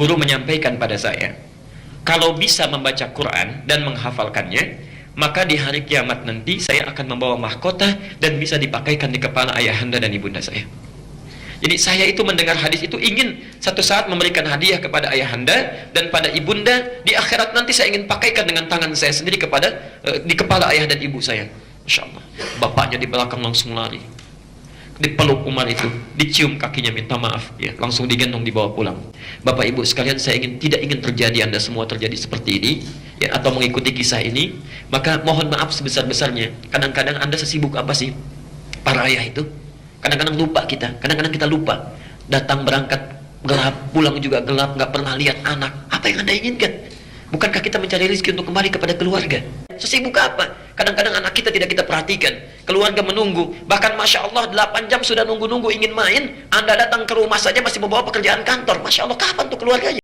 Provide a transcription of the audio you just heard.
Guru menyampaikan pada saya, kalau bisa membaca Quran dan menghafalkannya, maka di hari kiamat nanti saya akan membawa mahkota dan bisa dipakaikan di kepala ayahanda dan ibunda saya. Jadi saya itu mendengar hadis itu ingin satu saat memberikan hadiah kepada ayahanda dan pada ibunda. Di akhirat nanti saya ingin pakaikan dengan tangan saya sendiri kepada di kepala ayah dan ibu saya. Masya Allah. Bapaknya di belakang langsung lari, dipeluk Umar itu, dicium kakinya, minta maaf, ya, langsung digendong dibawa pulang. Bapak ibu sekalian, saya tidak ingin terjadi Anda semua terjadi seperti ini, ya, atau mengikuti kisah ini. Maka mohon maaf sebesar-besarnya. Kadang-kadang Anda sesibuk apa sih para ayah itu? Kadang-kadang lupa kita, kadang-kadang kita lupa. Datang berangkat gelap, pulang juga gelap, nggak pernah lihat anak. Apa yang Anda inginkan? Bukankah kita mencari rezeki untuk kembali kepada keluarga? Sesibuk apa? Kadang-kadang anak kita tidak kita perhatikan. Keluarga menunggu. Bahkan Masya Allah 8 jam sudah nunggu-nunggu ingin main. Anda datang ke rumah saja masih membawa pekerjaan kantor. Masya Allah, kapan tuh keluarganya?